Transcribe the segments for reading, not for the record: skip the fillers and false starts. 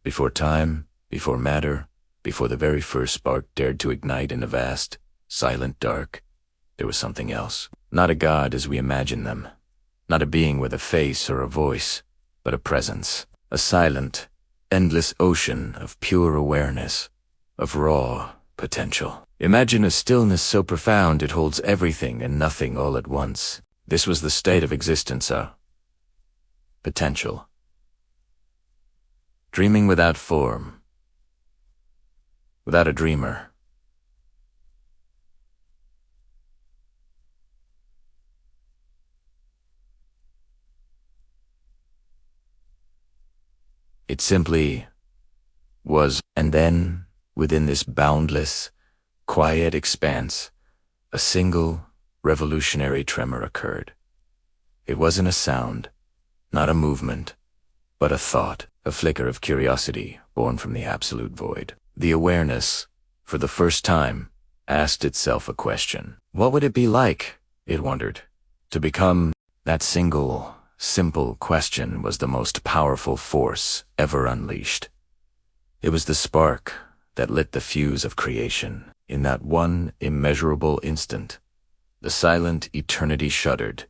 Before time, before matter, before the very first spark dared to ignite in the vast, silent dark, there was something else. Not a god as we imagine them. Not a being with a face or a voice, but a presence. A silent, endless ocean of pure awareness, of raw potential. Imagine a stillness so profound it holds everything and nothing all at once. This was the state of existence, potential. Dreaming without form, without a dreamer. It simply was, and then, within this boundless, quiet expanse, a single, revolutionary tremor occurred. It wasn't a sound, not a movement, but a thought, a flicker of curiosity born from the absolute void. The awareness, for the first time, asked itself a question. What would it be like, it wondered, to become that single, simple question was the most powerful force ever unleashed. It was the spark that lit the fuse of creation. In that one immeasurable instant, the silent eternity shuddered,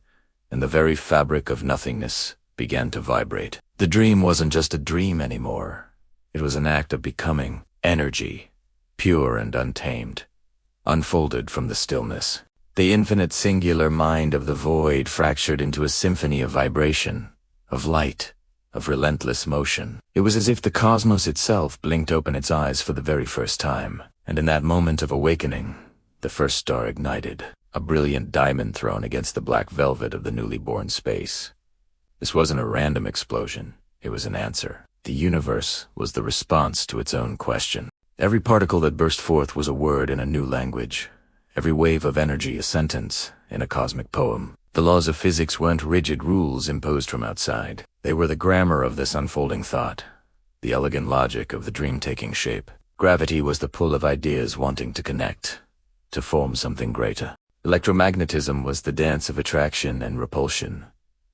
and the very fabric of nothingness began to vibrate. The dream wasn't just a dream anymore. It was an act of becoming, energy, pure and untamed, unfolded from the stillness. The infinite singular mind of the void fractured into a symphony of vibration, of light, of relentless motion. It was as if the cosmos itself blinked open its eyes for the very first time, and in that moment of awakening, the first star ignited, a brilliant diamond thrown against the black velvet of the newly born space. This wasn't a random explosion, it was an answer. The universe was the response to its own question. Every particle that burst forth was a word in a new language. Every wave of energy a sentence in a cosmic poem. The laws of physics weren't rigid rules imposed from outside. They were the grammar of this unfolding thought, the elegant logic of the dream taking shape. Gravity was the pull of ideas wanting to connect, to form something greater. Electromagnetism was the dance of attraction and repulsion,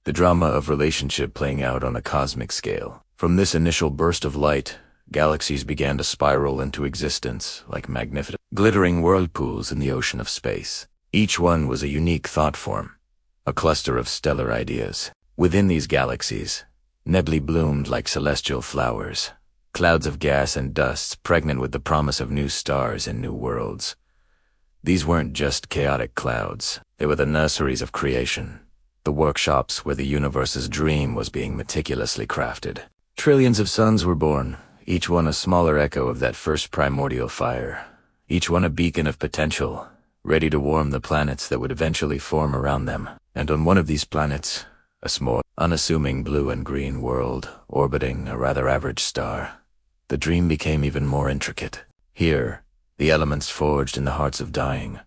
the drama of relationship playing out on a cosmic scale. From this initial burst of light, galaxies began to spiral into existence like magnificent, glittering whirlpools in the ocean of space. Each one was a unique thought form, a cluster of stellar ideas. Within these galaxies, nebulae bloomed like celestial flowers, clouds of gas and dust pregnant with the promise of new stars and new worlds. These weren't just chaotic clouds, they were the nurseries of creation, the workshops where the universe's dream was being meticulously crafted. Trillions of suns were born, each one a smaller echo of that first primordial fire, each one a beacon of potential, ready to warm the planets that would eventually form around them. And on one of these planets, a small, unassuming blue and green world orbiting a rather average star, the dream became even more intricate. Here, the elements forged in the hearts of dying.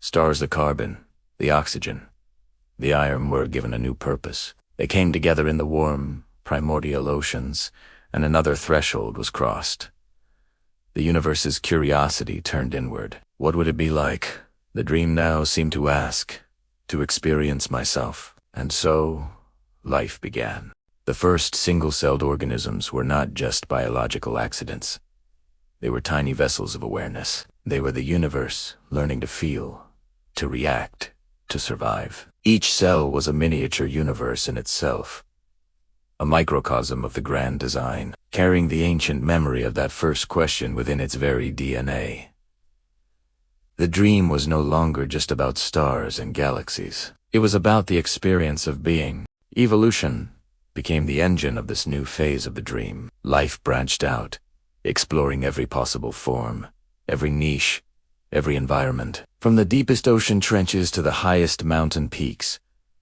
Stars the carbon, the oxygen, the iron were given a new purpose. They came together in the warm, primordial oceans, and another threshold was crossed. The universe's curiosity turned inward. What would it be like? The dream now seemed to ask, to experience myself. And so, life began. The first single-celled organisms were not just biological accidents. They were tiny vessels of awareness. They were the universe learning to feel, to react, to survive. Each cell was a miniature universe in itself, a microcosm of the grand design, carrying the ancient memory of that first question within its very DNA. The dream was no longer just about stars and galaxies. It was about the experience of being. Evolution became the engine of this new phase of the dream. Life branched out, exploring every possible form, every niche, every environment. From the deepest ocean trenches to the highest mountain peaks,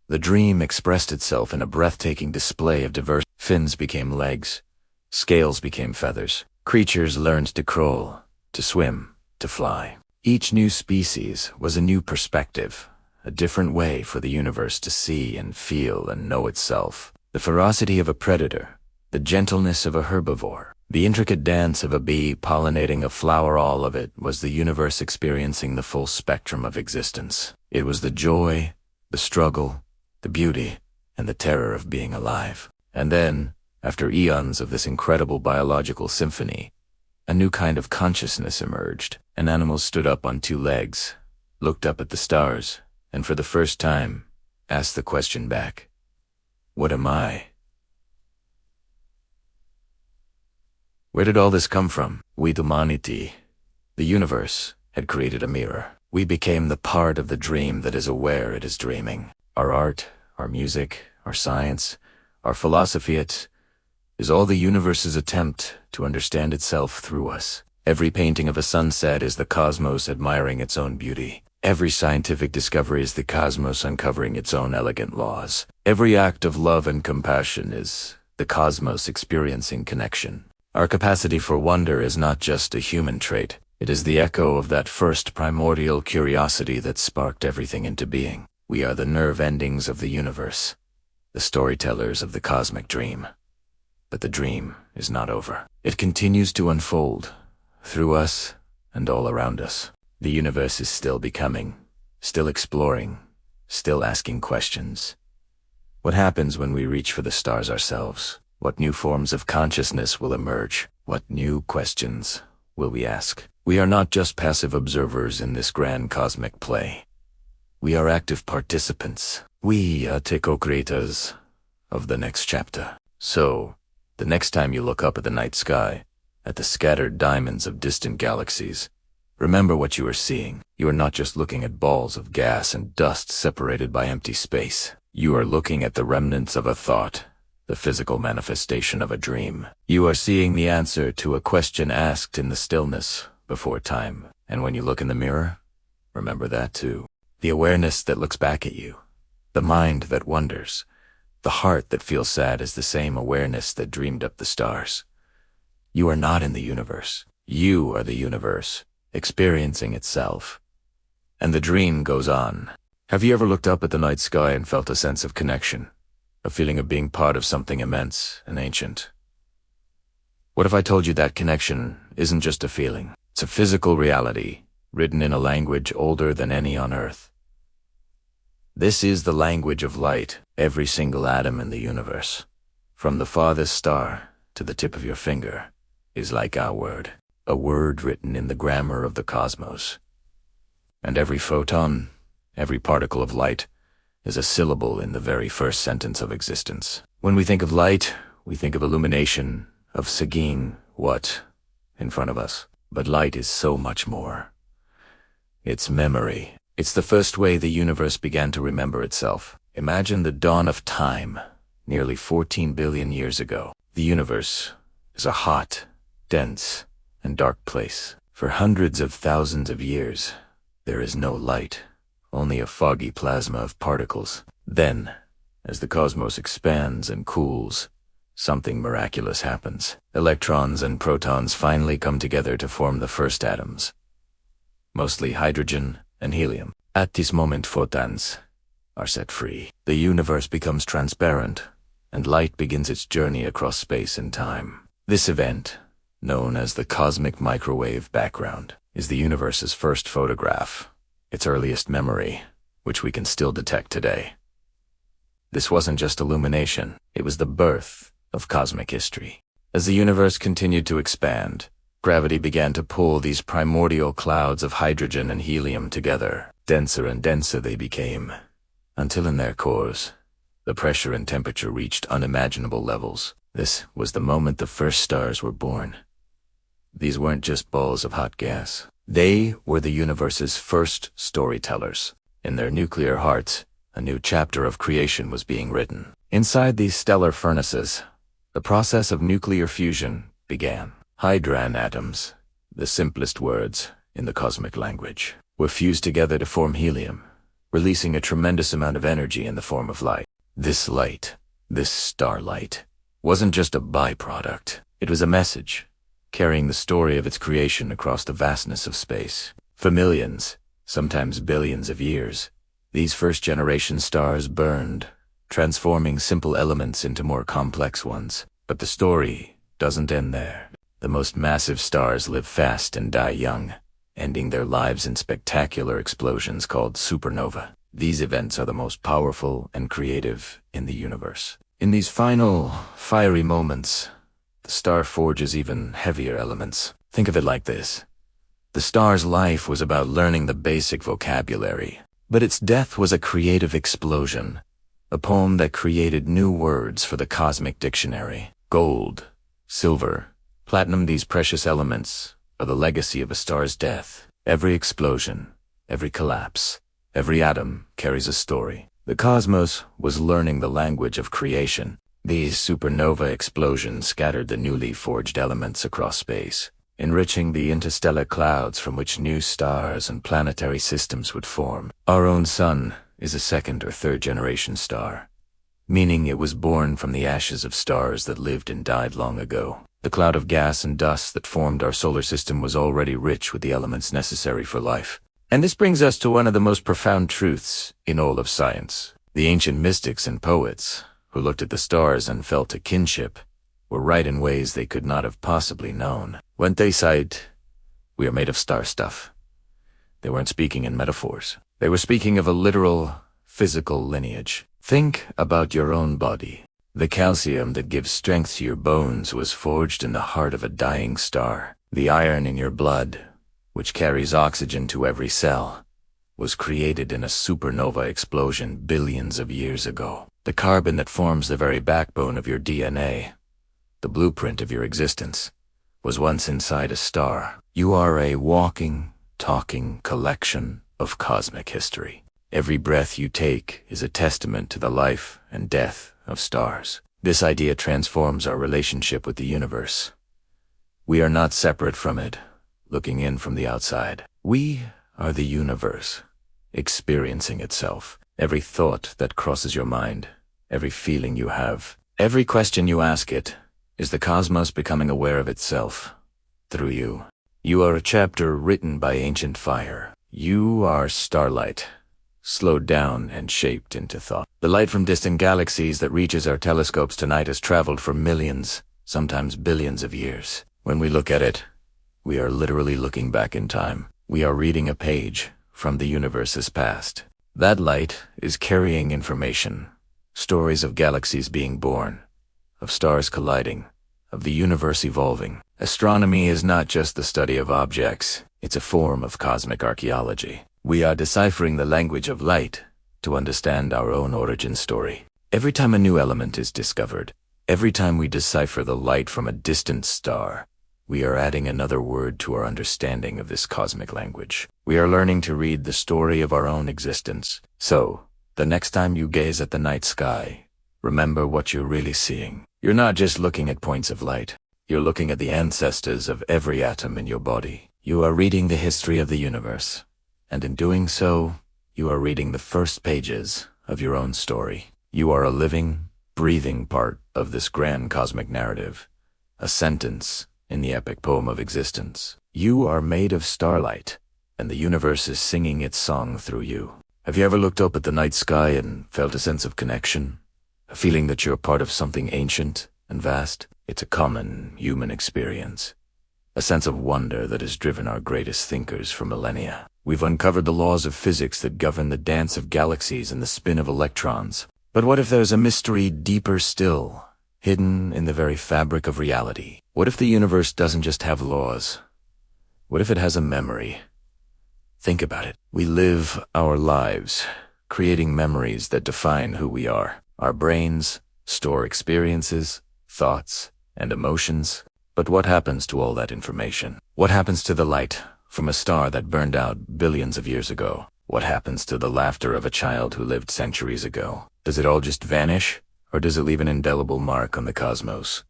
the dream expressed itself in a breathtaking display of diverse. Fins became legs, scales became feathers. Creatures learned to crawl, to swim, to fly. Each new species was a new perspective, a different way for the universe to see and feel and know itself. The ferocity of a predator, the gentleness of a herbivore, the intricate dance of a bee pollinating a flower, all of it was the universe experiencing the full spectrum of existence. It was the joy, the struggle, the beauty, and the terror of being alive. And then, After eons of this incredible biological symphony, a new kind of consciousness emerged. An animal stood up on two legs, looked up at the stars, and for the first time, asked the question back, "What am I?" Where did all this come from? We, humanity, the universe, had created a mirror. We became the part of the dream that is aware it is dreaming. Our art, our music, our science, our philosophy, it is all the universe's attempt to understand itself through us. Every painting of a sunset is the cosmos admiring its own beauty. Every scientific discovery is the cosmos uncovering its own elegant laws. Every act of love and compassion is the cosmos experiencing connection. Our capacity for wonder is not just a human trait. It is the echo of that first primordial curiosity that sparked everything into being. We are the nerve endings of the universe, the storytellers of the cosmic dream. But the dream is not over. It continues to unfold through us and all around us. The universe is still becoming, still exploring, still asking questions. What happens when we reach for the stars ourselves? What new forms of consciousness will emerge? What new questions will we ask? We are not just passive observers in this grand cosmic play. We are active participants. We are the co-creators of the next chapter. So, the next time you look up at the night sky, at the scattered diamonds of distant galaxies, remember what you are seeing. You are not just looking at balls of gas and dust separated by empty space. You are looking at the remnants of a thought, the physical manifestation of a dream. You are seeing the answer to a question asked in the stillness before time. And when you look in the mirror, remember that too. The awareness that looks back at you, the mind that wonders, the heart that feels sad is the same awareness that dreamed up the stars. You are not in the universe. You are the universe, experiencing itself. And the dream goes on. Have you ever looked up at the night sky and felt a sense of connection? A feeling of being part of something immense and ancient? What if I told you that connection isn't just a feeling? It's a physical reality, written in a language older than any on Earth. This is the language of light, every single atom in the universe, from the farthest star to the tip of your finger, is like our word, a word written in the grammar of the cosmos. And every photon, every particle of light, is a syllable in the very first sentence of existence. When we think of light, we think of illumination, of seeing what in front of us. But light is so much more. It's memory. It's the first way the universe began to remember itself. Imagine the dawn of time, nearly 14 billion years ago. The universe is a hot, dense, and dark place. For hundreds of thousands of years, there is no light. Only a foggy plasma of particles. Then, as the cosmos expands and cools, something miraculous happens. Electrons and protons finally come together to form the first atoms, mostly hydrogen and helium. At this moment, photons are set free. The universe becomes transparent, and light begins its journey across space and time. This event, known as the cosmic microwave background, is the universe's first photograph, its earliest memory, which we can still detect today. This wasn't just illumination, it was the birth of cosmic history. As the universe continued to expand, gravity began to pull these primordial clouds of hydrogen and helium together. Denser and denser they became, until in their cores, the pressure and temperature reached unimaginable levels. This was the moment the first stars were born. These weren't just balls of hot gas. They were the universe's first storytellers. In their nuclear hearts, a new chapter of creation was being written. Inside these stellar furnaces, the process of nuclear fusion began. Hydrogen atoms, the simplest words in the cosmic language, were fused together to form helium, releasing a tremendous amount of energy in the form of light. This light, this starlight, wasn't just a byproduct. It was a message, carrying the story of its creation across the vastness of space. For millions, sometimes billions of years, these first-generation stars burned, transforming simple elements into more complex ones. But the story doesn't end there. The most massive stars live fast and die young, ending their lives in spectacular explosions called supernova. These events are the most powerful and creative in the universe. In these final, fiery moments, the star forges even heavier elements. Think of it like this. The star's life was about learning the basic vocabulary, but its death was a creative explosion, a poem that created new words for the cosmic dictionary. Gold, silver, platinum, these precious elements are the legacy of a star's death. Every explosion, every collapse, every atom carries a story. The cosmos was learning the language of creation. These supernova explosions scattered the newly forged elements across space, enriching the interstellar clouds from which new stars and planetary systems would form. Our own sun is a second or third generation star, meaning it was born from the ashes of stars that lived and died long ago. The cloud of gas and dust that formed our solar system was already rich with the elements necessary for life. And this brings us to one of the most profound truths in all of science. The ancient mystics and poets, who looked at the stars and felt a kinship, were right in ways they could not have possibly known. When they said, "We are made of star stuff," they weren't speaking in metaphors. They were speaking of a literal, physical lineage. Think about your own body. The calcium that gives strength to your bones was forged in the heart of a dying star. The iron in your blood, which carries oxygen to every cell, was created in a supernova explosion billions of years ago. The carbon that forms the very backbone of your DNA, the blueprint of your existence, was once inside a star. You are a walking, talking collection of cosmic history. Every breath you take is a testament to the life and death of stars. This idea transforms our relationship with the universe. We are not separate from it, looking in from the outside. We are the universe, experiencing itself. Every thought that crosses your mind, every feeling you have, every question you ask it, is the cosmos becoming aware of itself through you. You are a chapter written by ancient fire. You are starlight, slowed down and shaped into thought. The light from distant galaxies that reaches our telescopes tonight has traveled for millions, sometimes billions of years. When we look at it, we are literally looking back in time. We are reading a page from the universe's past. That light is carrying information, stories of galaxies being born, of stars colliding, of the universe evolving. Astronomy is not just the study of objects, it's a form of cosmic archaeology. We are deciphering the language of light to understand our own origin story. Every time a new element is discovered, every time we decipher the light from a distant star, we are adding another word to our understanding of this cosmic language. We are learning to read the story of our own existence. So, the next time you gaze at the night sky, remember what you're really seeing. You're not just looking at points of light. You're looking at the ancestors of every atom in your body. You are reading the history of the universe. And in doing so, you are reading the first pages of your own story. You are a living, breathing part of this grand cosmic narrative, a sentence in the epic poem of existence. You are made of starlight, and the universe is singing its song through you. Have you ever looked up at the night sky and felt a sense of connection? A feeling that you're part of something ancient and vast? It's a common human experience. A sense of wonder that has driven our greatest thinkers for millennia. We've uncovered the laws of physics that govern the dance of galaxies and the spin of electrons. But what if there's a mystery deeper still, hidden in the very fabric of reality? What if the universe doesn't just have laws? What if it has a memory? Think about it. We live our lives, creating memories that define who we are. Our brains store experiences, thoughts, and emotions. But what happens to all that information? What happens to the light from a star that burned out billions of years ago? What happens to the laughter of a child who lived centuries ago? Does it all just vanish, or does it leave an indelible mark on the cosmos?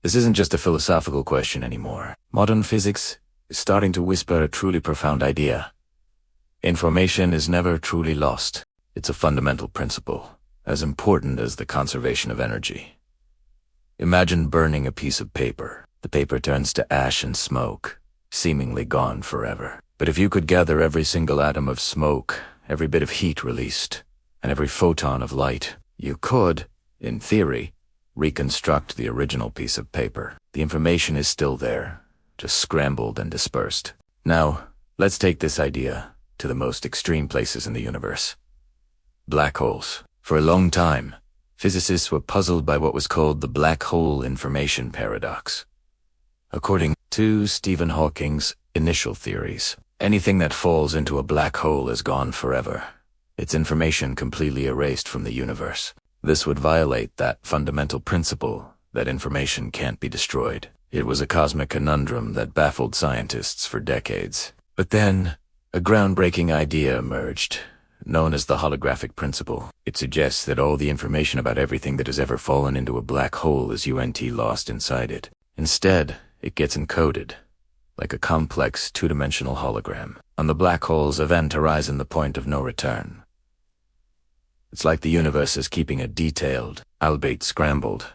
This isn't just a philosophical question anymore. Modern physics is starting to whisper a truly profound idea. Information is never truly lost. It's a fundamental principle, as important as the conservation of energy. Imagine burning a piece of paper. The paper turns to ash and smoke, seemingly gone forever. But if you could gather every single atom of smoke, every bit of heat released, and every photon of light, you could, in theory, reconstruct the original piece of paper. The information is still there, just scrambled and dispersed. Now, let's take this idea to the most extreme places in the universe. Black holes. For a long time, physicists were puzzled by what was called the black hole information paradox. According to Stephen Hawking's initial theories, anything that falls into a black hole is gone forever, its information completely erased from the universe. This would violate that fundamental principle that information can't be destroyed. It was a cosmic conundrum that baffled scientists for decades. But then, a groundbreaking idea emerged, known as the holographic principle. It suggests that all the information about everything that has ever fallen into a black hole is lost inside it. Instead, it gets encoded, like a complex two-dimensional hologram, on the black hole's event horizon, the point of no return. It's like the universe is keeping a detailed, albeit scrambled,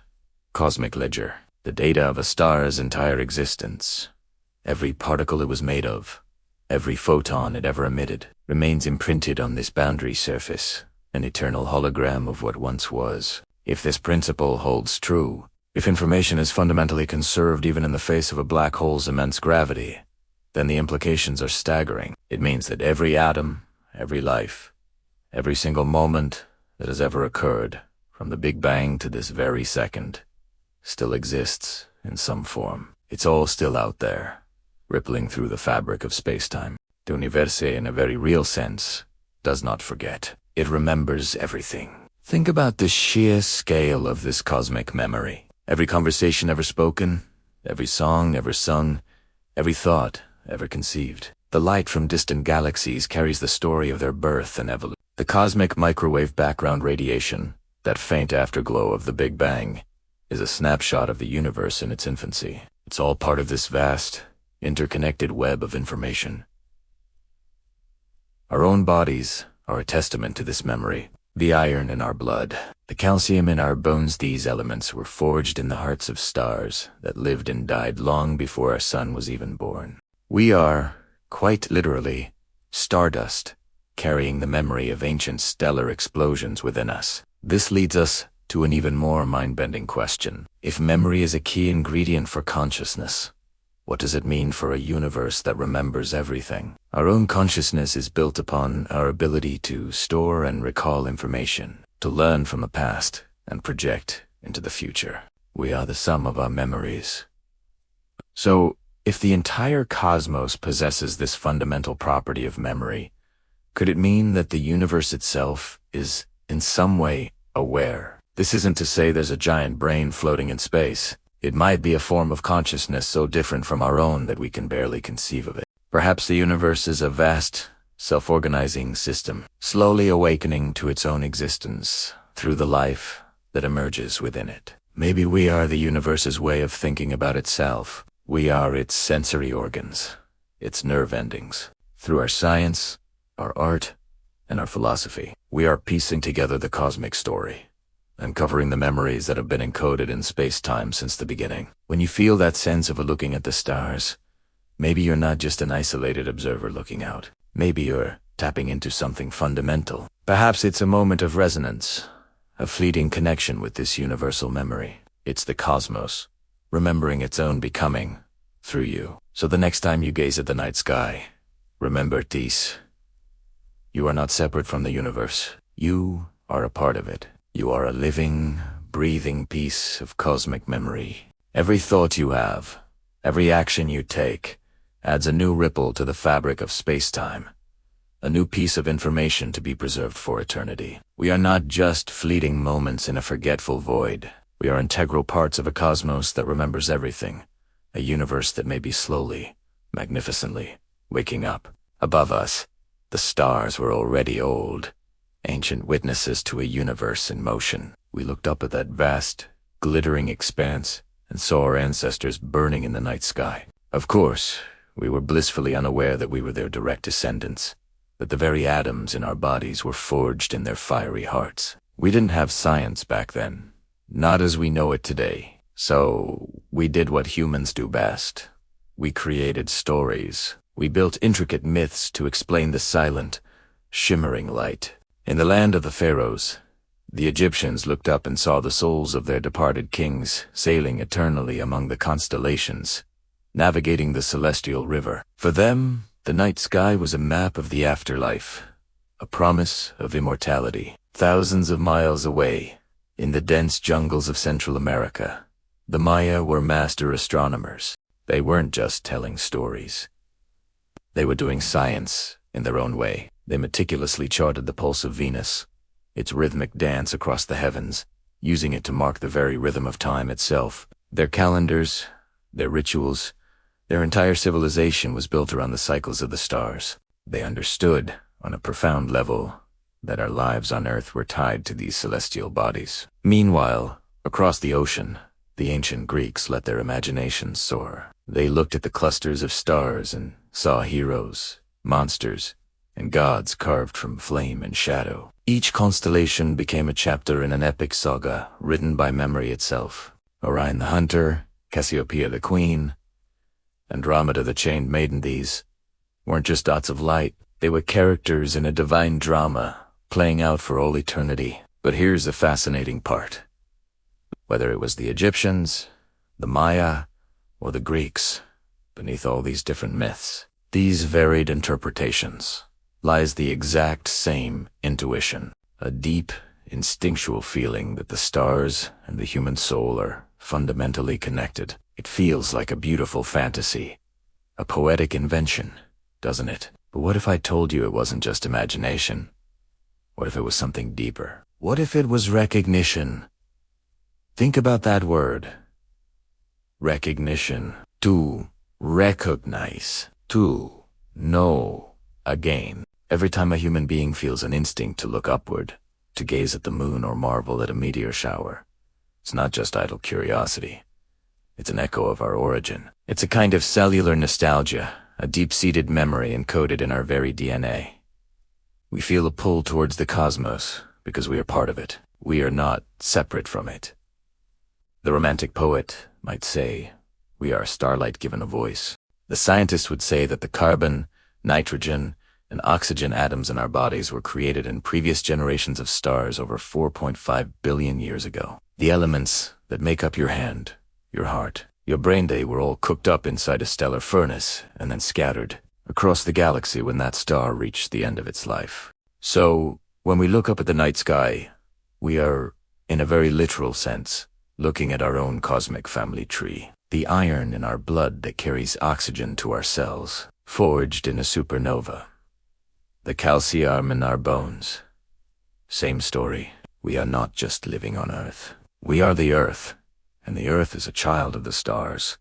cosmic ledger, the data of a star's entire existence. Every particle it was made of, every photon it ever emitted, remains imprinted on this boundary surface, an eternal hologram of what once was. If this principle holds true, if information is fundamentally conserved even in the face of a black hole's immense gravity, then the implications are staggering. It means that every atom, every life, every single moment that has ever occurred, from the Big Bang to this very second, still exists in some form. It's all still out there, rippling through the fabric of space-time. The universe, in a very real sense, does not forget. It remembers everything. Think about the sheer scale of this cosmic memory. Every conversation ever spoken, every song ever sung, every thought ever conceived. The light from distant galaxies carries the story of their birth and evolution. The cosmic microwave background radiation, that faint afterglow of the Big Bang, is a snapshot of the universe in its infancy. It's all part of this vast, interconnected web of information. Our own bodies are a testament to this memory. The iron in our blood, the calcium in our bones, these elements were forged in the hearts of stars that lived and died long before our sun was even born. We are, quite literally, stardust, carrying the memory of ancient stellar explosions within us. This leads us to an even more mind-bending question. If memory is a key ingredient for consciousness, what does it mean for a universe that remembers everything? Our own consciousness is built upon our ability to store and recall information, to learn from the past and project into the future. We are the sum of our memories. So, if the entire cosmos possesses this fundamental property of memory, could it mean that the universe itself is, in some way, aware? This isn't to say there's a giant brain floating in space. It might be a form of consciousness so different from our own that we can barely conceive of it. Perhaps the universe is a vast, self-organizing system, slowly awakening to its own existence through the life that emerges within it. Maybe we are the universe's way of thinking about itself. We are its sensory organs, its nerve endings. Through our science, our art, and our philosophy, we are piecing together the cosmic story, uncovering the memories that have been encoded in space-time since the beginning. When you feel that sense of looking at the stars, maybe you're not just an isolated observer looking out. Maybe you're tapping into something fundamental. Perhaps it's a moment of resonance, a fleeting connection with this universal memory. It's the cosmos, remembering its own becoming through you. So the next time you gaze at the night sky, remember this. You are not separate from the universe. You are a part of it. You are a living, breathing piece of cosmic memory. Every thought you have, every action you take, adds a new ripple to the fabric of space-time, a new piece of information to be preserved for eternity. We are not just fleeting moments in a forgetful void. We are integral parts of a cosmos that remembers everything, a universe that may be slowly, magnificently, waking up. Above us, the stars were already old, ancient witnesses to a universe in motion. We looked up at that vast, glittering expanse and saw our ancestors burning in the night sky. Of course, we were blissfully unaware that we were their direct descendants, that the very atoms in our bodies were forged in their fiery hearts. We didn't have science back then, not as we know it today. So we did what humans do best. We created stories. We built intricate myths to explain the silent, shimmering light. In the land of the pharaohs, the Egyptians looked up and saw the souls of their departed kings sailing eternally among the constellations, navigating the celestial river. For them, the night sky was a map of the afterlife, a promise of immortality. Thousands of miles away, In the dense jungles of Central America, the Maya were master astronomers. They weren't just telling stories. They were doing science in their own way. They meticulously charted the pulse of Venus, its rhythmic dance across the heavens, using it to mark the very rhythm of time itself. Their calendars, their rituals, their entire civilization was built around the cycles of the stars. They understood, on a profound level, that our lives on Earth were tied to these celestial bodies. Meanwhile, across the ocean, the ancient Greeks let their imaginations soar. They looked at the clusters of stars and saw heroes, monsters, and gods carved from flame and shadow. Each constellation became a chapter in an epic saga written by memory itself. Orion the hunter, Cassiopeia the queen, Andromeda the chained maiden, these weren't just dots of light. They were characters in a divine drama, playing out for all eternity. But here's the fascinating part. Whether it was the Egyptians, the Maya, or the Greeks, beneath all these different myths, these varied interpretations, lies the exact same intuition, a deep, instinctual feeling that the stars and the human soul are fundamentally connected. It feels like a beautiful fantasy, a poetic invention, doesn't it? But what if I told you it wasn't just imagination? What if it was something deeper? What if it was recognition? Think about that word. Recognition. To recognize. To know again. Every time a human being feels an instinct to look upward, to gaze at the moon or marvel at a meteor shower, it's not just idle curiosity. It's an echo of our origin. It's a kind of cellular nostalgia, a deep-seated memory encoded in our very DNA. We feel a pull towards the cosmos because we are part of it. We are not separate from it. The romantic poet might say, we are starlight given a voice. The scientist would say that the carbon, nitrogen, and oxygen atoms in our bodies were created in previous generations of stars over 4.5 billion years ago. The elements that make up your hand, your heart, your brain, they were all cooked up inside a stellar furnace and then scattered across the galaxy when that star reached the end of its life. So, when we look up at the night sky, we are, in a very literal sense, looking at our own cosmic family tree. The iron in our blood that carries oxygen to our cells, forged in a supernova. The calcium in our bones. Same story. We are not just living on Earth. We are the Earth, and the Earth is a child of the stars.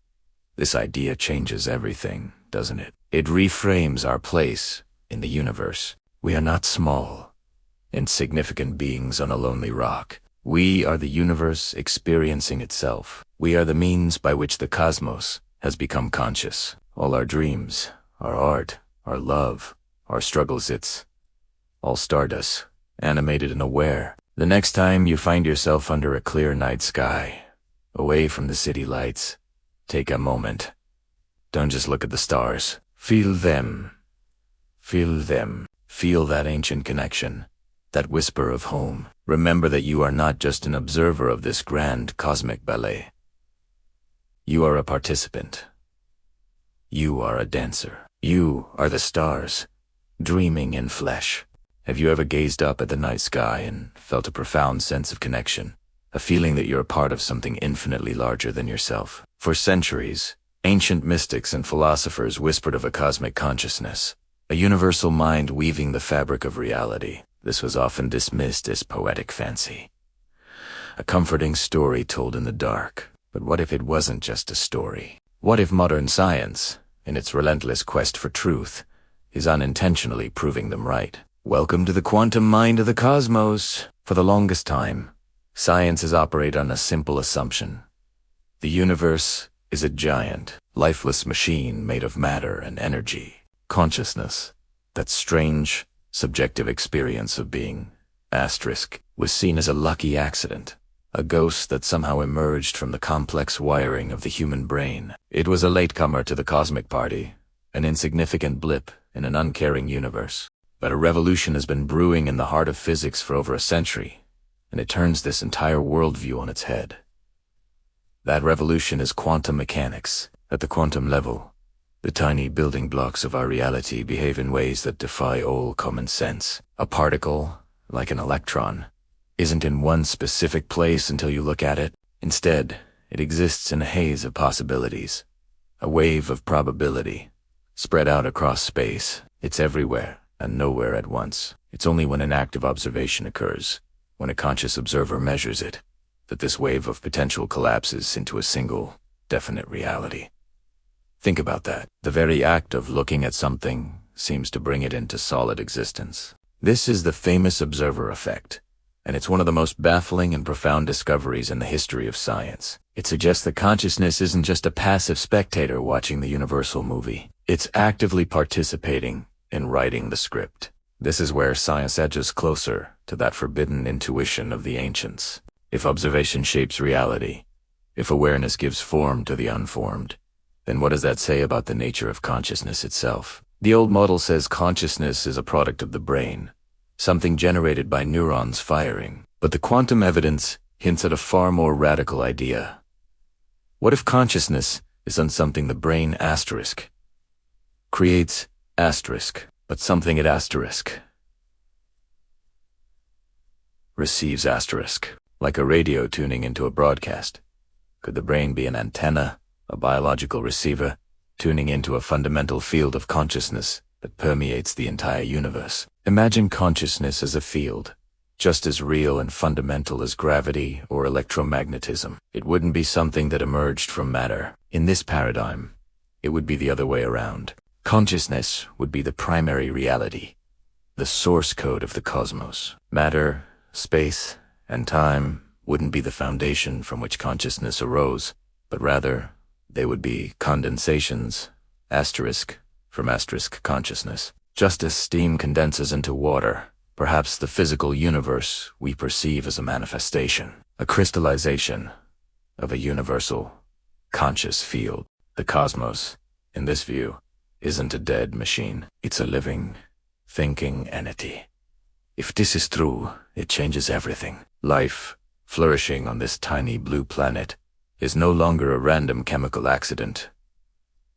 This idea changes everything, doesn't it? It reframes our place in the universe. We are not small, insignificant beings on a lonely rock. We are the universe experiencing itself. We are the means by which the cosmos has become conscious. All our dreams, our art, our love, our struggles, it's all stardust, animated and aware. The next time you find yourself under a clear night sky, away from the city lights, take a moment. Don't just look at the stars. Feel them. Feel them. Feel that ancient connection, that whisper of home. Remember that you are not just an observer of this grand cosmic ballet. You are a participant. You are a dancer. You are the stars, dreaming in flesh. Have you ever gazed up at the night sky and felt a profound sense of connection? A feeling that you're a part of something infinitely larger than yourself? For centuries, ancient mystics and philosophers whispered of a cosmic consciousness, a universal mind weaving the fabric of reality. This was often dismissed as poetic fancy, a comforting story told in the dark. But what if it wasn't just a story? What if modern science, in its relentless quest for truth, is unintentionally proving them right? Welcome to the quantum mind of the cosmos. For the longest time, science has operated on a simple assumption. The universe is a giant, lifeless machine made of matter and energy. Consciousness, that strange, subjective experience of being, was seen as a lucky accident, a ghost that somehow emerged from the complex wiring of the human brain. It was a latecomer to the cosmic party, an insignificant blip in an uncaring universe. But a revolution has been brewing in the heart of physics for over a century, and it turns this entire worldview on its head. That revolution is quantum mechanics. At the quantum level, the tiny building blocks of our reality behave in ways that defy all common sense. A particle, like an electron, isn't in one specific place until you look at it. Instead, it exists in a haze of possibilities, a wave of probability, spread out across space. It's everywhere and nowhere at once. It's only when an active observation occurs, when a conscious observer measures it, that this wave of potential collapses into a single, definite reality. Think about that. The very act of looking at something seems to bring it into solid existence. This is the famous observer effect, and it's one of the most baffling and profound discoveries in the history of science. It suggests that consciousness isn't just a passive spectator watching the universal movie. It's actively participating in writing the script. This is where science edges closer to that forbidden intuition of the ancients. If observation shapes reality, if awareness gives form to the unformed, then what does that say about the nature of consciousness itself? The old model says consciousness is a product of the brain, something generated by neurons firing. But the quantum evidence hints at a far more radical idea. What if consciousness isn't something the brain creates, but something it receives ? Like a radio tuning into a broadcast? Could the brain be an antenna, a biological receiver, tuning into a fundamental field of consciousness that permeates the entire universe? Imagine consciousness as a field, just as real and fundamental as gravity or electromagnetism. It wouldn't be something that emerged from matter. In this paradigm, it would be the other way around. Consciousness would be the primary reality, the source code of the cosmos. Matter, space, and time wouldn't be the foundation from which consciousness arose, but rather, they would be condensations, from consciousness. Just as steam condenses into water, perhaps the physical universe we perceive as a manifestation, a crystallization of a universal, conscious field. The cosmos, in this view, isn't a dead machine. It's a living, thinking entity. If this is true, it changes everything. Life, flourishing on this tiny blue planet, is no longer a random chemical accident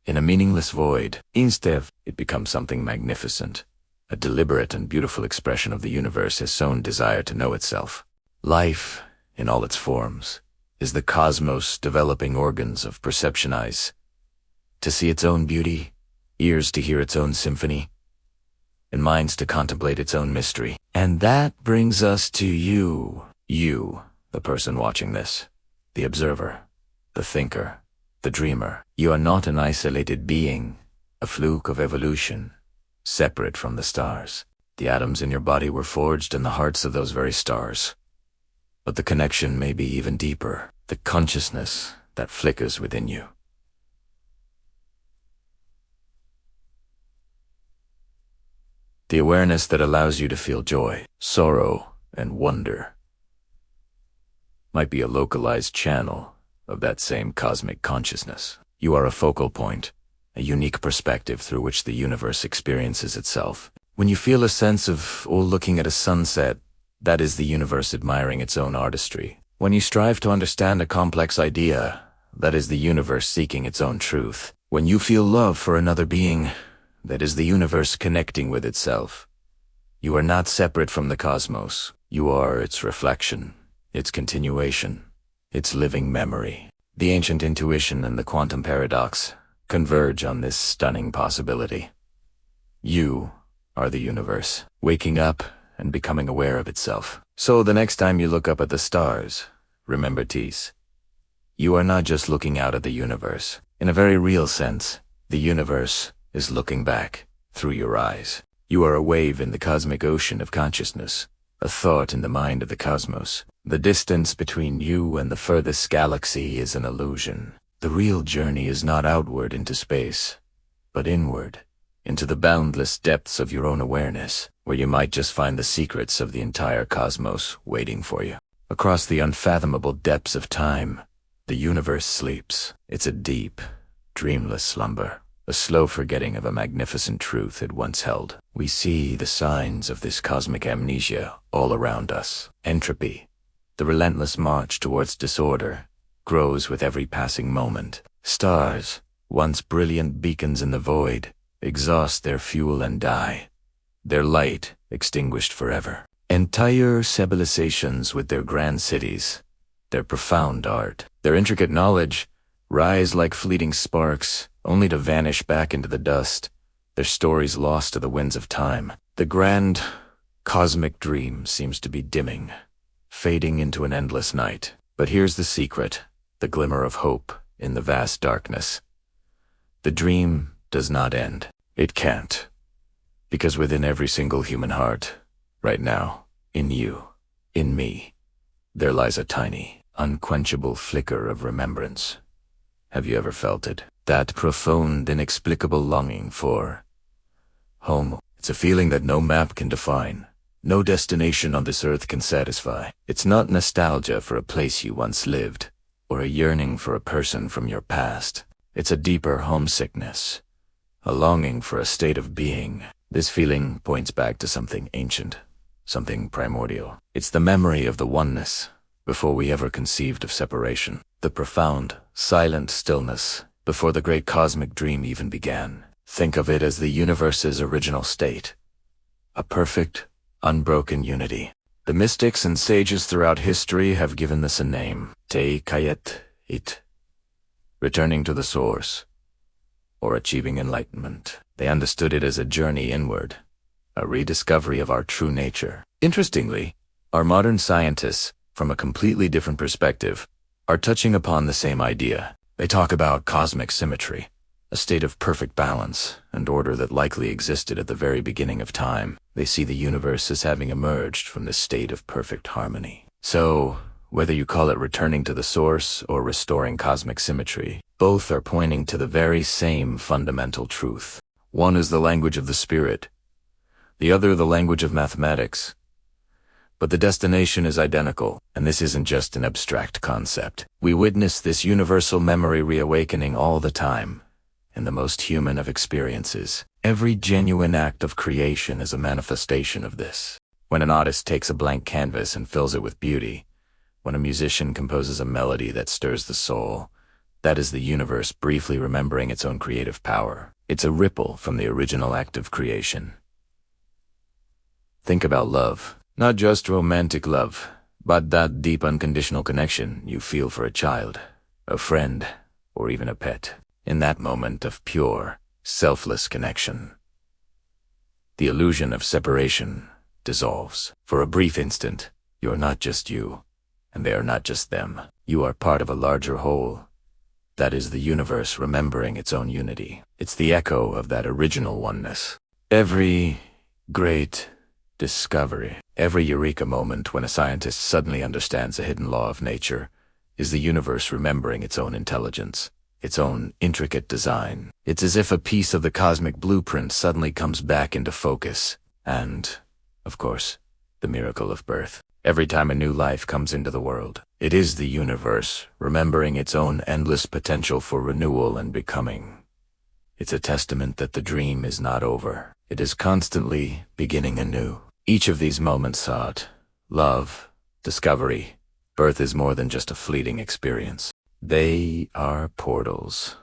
in a meaningless void. Instead, it becomes something magnificent, a deliberate and beautiful expression of the universe's own desire to know itself. Life, in all its forms, is the cosmos developing organs of perception: eyes to see its own beauty, ears to hear its own symphony, and minds to contemplate its own mystery. And that brings us to you, the person watching this, the observer, the thinker, the dreamer. You are not an isolated being, a fluke of evolution, separate from the stars. The atoms in your body were forged in the hearts of those very stars. But the connection may be even deeper, the consciousness that flickers within you. The awareness that allows you to feel joy, sorrow, and wonder might be a localized channel of that same cosmic consciousness. You are a focal point, a unique perspective through which the universe experiences itself. When you feel a sense of awe looking at a sunset, that is the universe admiring its own artistry. When you strive to understand a complex idea, that is the universe seeking its own truth. When you feel love for another being, that is the universe connecting with itself. You are not separate from the cosmos. You are its reflection, its continuation, its living memory. The ancient intuition and the quantum paradox converge on this stunning possibility. You are the universe, waking up and becoming aware of itself. So the next time you look up at the stars, remember this. You are not just looking out at the universe. In a very real sense, the universe is looking back through your eyes. You are a wave in the cosmic ocean of consciousness, a thought in the mind of the cosmos. The distance between you and the furthest galaxy is an illusion. The real journey is not outward into space, but inward, into the boundless depths of your own awareness, where you might just find the secrets of the entire cosmos waiting for you. Across the unfathomable depths of time, the universe sleeps. It's a deep, dreamless slumber, a slow forgetting of a magnificent truth it once held. We see the signs of this cosmic amnesia all around us. Entropy, the relentless march towards disorder, grows with every passing moment. Stars, once brilliant beacons in the void, exhaust their fuel and die, their light extinguished forever. Entire civilizations with their grand cities, their profound art, their intricate knowledge, rise like fleeting sparks, only to vanish back into the dust, their stories lost to the winds of time. The grand cosmic dream seems to be dimming, fading into an endless night. But here's the secret, the glimmer of hope in the vast darkness. The dream does not end. It can't. Because within every single human heart, right now, in you, in me, there lies a tiny, unquenchable flicker of remembrance. Have you ever felt it? That profound, inexplicable longing for home. It's a feeling that no map can define. No destination on this earth can satisfy. It's not nostalgia for a place you once lived, or a yearning for a person from your past. It's a deeper homesickness, a longing for a state of being. This feeling points back to something ancient, something primordial. It's the memory of the oneness, before we ever conceived of separation. The profound, silent stillness, before the great cosmic dream even began. Think of it as the universe's original state. A perfect, unbroken unity. The mystics and sages throughout history have given this a name. Te Kayet It. Returning to the source, or achieving enlightenment. They understood it as a journey inward, a rediscovery of our true nature. Interestingly, our modern scientists, from a completely different perspective, are touching upon the same idea. They talk about cosmic symmetry, a state of perfect balance and order that likely existed at the very beginning of time. They see the universe as having emerged from this state of perfect harmony. So, whether you call it returning to the source or restoring cosmic symmetry, both are pointing to the very same fundamental truth. One is the language of the spirit, the other the language of mathematics. But the destination is identical, and this isn't just an abstract concept. We witness this universal memory reawakening all the time, in the most human of experiences. Every genuine act of creation is a manifestation of this. When an artist takes a blank canvas and fills it with beauty, when a musician composes a melody that stirs the soul, that is the universe briefly remembering its own creative power. It's a ripple from the original act of creation. Think about love. Not just romantic love, but that deep unconditional connection you feel for a child, a friend, or even a pet. In that moment of pure, selfless connection, the illusion of separation dissolves. For a brief instant, you're not just you, and they are not just them. You are part of a larger whole. That is the universe remembering its own unity. It's the echo of that original oneness. Every great discovery, every eureka moment when a scientist suddenly understands a hidden law of nature, is the universe remembering its own intelligence, its own intricate design. It's as if a piece of the cosmic blueprint suddenly comes back into focus. And, of course, the miracle of birth. Every time a new life comes into the world, it is the universe remembering its own endless potential for renewal and becoming. It's a testament that the dream is not over. It is constantly beginning anew. Each of these moments sought, love, discovery, birth is more than just a fleeting experience. They are portals.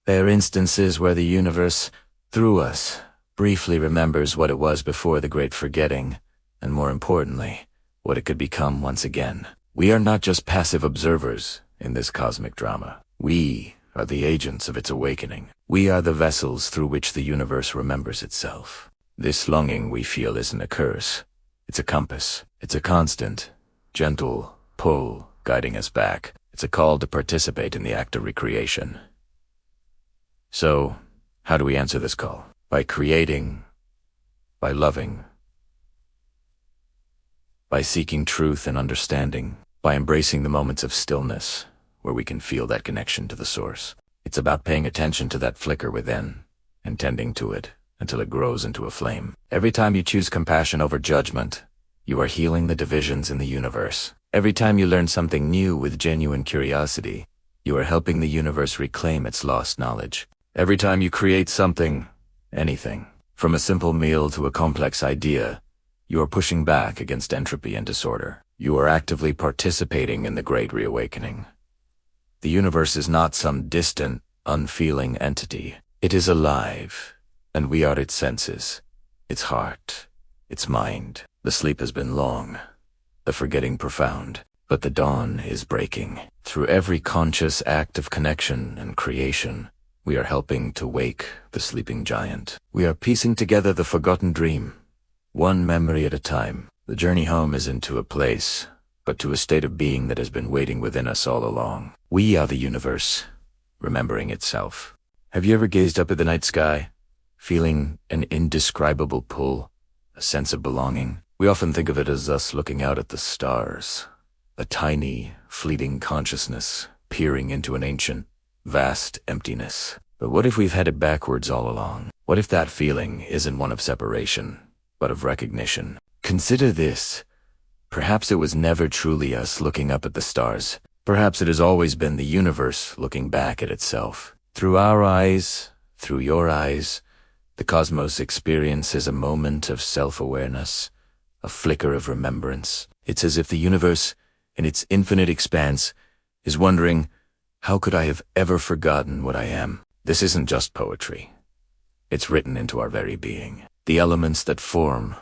They are instances where the universe, through us, briefly remembers what it was before the great forgetting, and more importantly, what it could become once again. We are not just passive observers in this cosmic drama. We are the agents of its awakening. We are the vessels through which the universe remembers itself. This longing we feel isn't a curse. It's a compass. It's a constant, gentle pull guiding us back. It's a call to participate in the act of recreation. So, how do we answer this call? By creating, by loving, by seeking truth and understanding, by embracing the moments of stillness where we can feel that connection to the source. It's about paying attention to that flicker within and tending to it until it grows into a flame. Every time you choose compassion over judgment, you are healing the divisions in the universe. Every time you learn something new with genuine curiosity, you are helping the universe reclaim its lost knowledge. Every time you create something, anything, from a simple meal to a complex idea, you are pushing back against entropy and disorder. You are actively participating in the great reawakening. The universe is not some distant, unfeeling entity. It is alive, and we are its senses, its heart, its mind. The sleep has been long, the forgetting profound, but the dawn is breaking. Through every conscious act of connection and creation, we are helping to wake the sleeping giant. We are piecing together the forgotten dream, one memory at a time. The journey home isn't to a place, but to a state of being that has been waiting within us all along. We are the universe, remembering itself. Have you ever gazed up at the night sky, feeling an indescribable pull, a sense of belonging? We often think of it as us looking out at the stars, a tiny, fleeting consciousness peering into an ancient, vast emptiness. But what if we've had it backwards all along? What if that feeling isn't one of separation, but of recognition? Consider this. Perhaps it was never truly us looking up at the stars. Perhaps it has always been the universe looking back at itself. Through our eyes, through your eyes, the cosmos experiences a moment of self-awareness, a flicker of remembrance. It's as if the universe, in its infinite expanse, is wondering, how could I have ever forgotten what I am? This isn't just poetry. It's written into our very being. The elements that form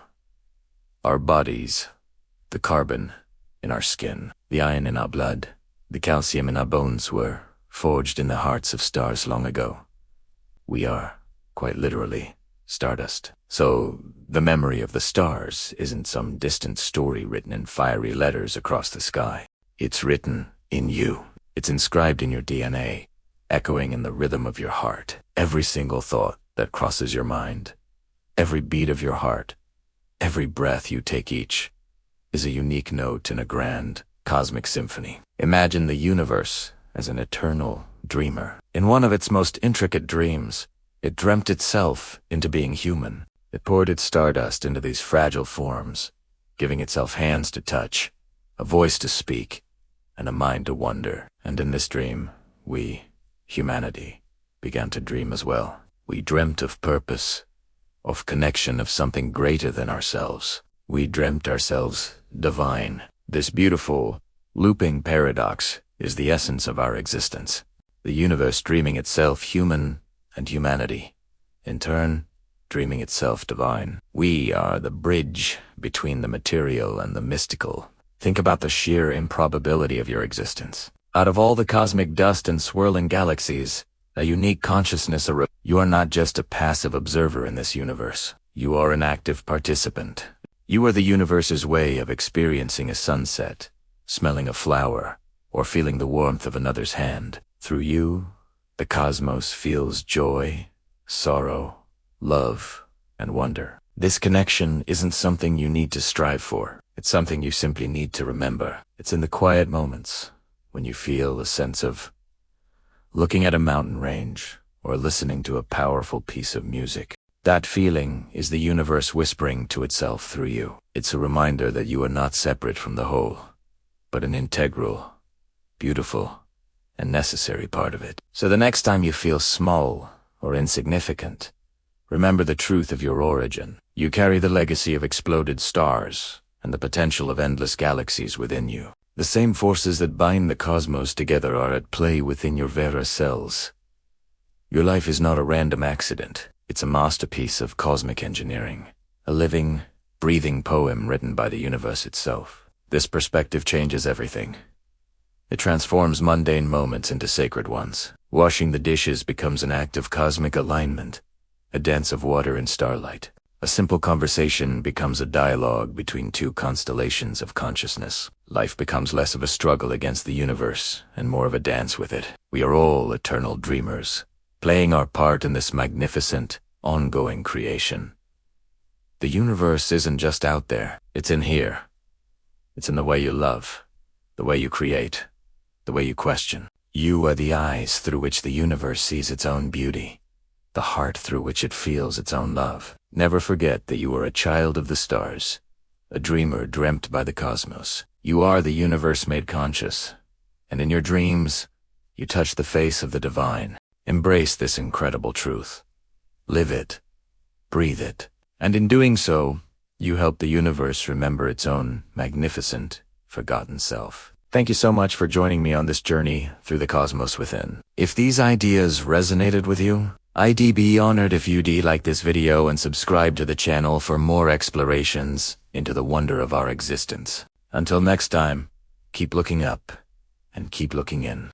our bodies, the carbon in our skin, the iron in our blood, the calcium in our bones were forged in the hearts of stars long ago. We are, quite literally, stardust. So, the memory of the stars isn't some distant story written in fiery letters across the sky. It's written in you. It's inscribed in your DNA, echoing in the rhythm of your heart. Every single thought that crosses your mind, every beat of your heart, every breath you take each, is a unique note in a grand, cosmic symphony. Imagine the universe as an eternal dreamer. In one of its most intricate dreams, it dreamt itself into being human. It poured its stardust into these fragile forms, giving itself hands to touch, a voice to speak, and a mind to wonder. And in this dream, we, humanity, began to dream as well. We dreamt of purpose, of connection, of something greater than ourselves. We dreamt ourselves divine. This beautiful, looping paradox is the essence of our existence. The universe dreaming itself human and humanity, in turn, dreaming itself divine. We are the bridge between the material and the mystical. Think about the sheer improbability of your existence. Out of all the cosmic dust and swirling galaxies, a unique consciousness arose. You are not just a passive observer in this universe. You are an active participant. You are the universe's way of experiencing a sunset, smelling a flower, or feeling the warmth of another's hand. Through you, the cosmos feels joy, sorrow, love, and wonder. This connection isn't something you need to strive for. It's something you simply need to remember. It's in the quiet moments, when you feel a sense of looking at a mountain range or listening to a powerful piece of music. That feeling is the universe whispering to itself through you. It's a reminder that you are not separate from the whole, but an integral, beautiful, and necessary part of it. So the next time you feel small or insignificant, remember the truth of your origin. You carry the legacy of exploded stars and the potential of endless galaxies within you. The same forces that bind the cosmos together are at play within your very cells. Your life is not a random accident. It's a masterpiece of cosmic engineering, a living, breathing poem written by the universe itself. This perspective changes everything. It transforms mundane moments into sacred ones. Washing the dishes becomes an act of cosmic alignment, a dance of water and starlight. A simple conversation becomes a dialogue between two constellations of consciousness. Life becomes less of a struggle against the universe and more of a dance with it. We are all eternal dreamers, playing our part in this magnificent, ongoing creation. The universe isn't just out there, it's in here. It's in the way you love, the way you create, the way you question. You are the eyes through which the universe sees its own beauty, the heart through which it feels its own love. Never forget that you are a child of the stars, a dreamer dreamt by the cosmos. You are the universe made conscious, and in your dreams, you touch the face of the divine. Embrace this incredible truth. Live it, breathe it, and in doing so, you help the universe remember its own magnificent, forgotten self. Thank you so much for joining me on this journey through the cosmos within. If these ideas resonated with you, I'd be honored if you'd like this video and subscribe to the channel for more explorations into the wonder of our existence. Until next time, keep looking up and keep looking in.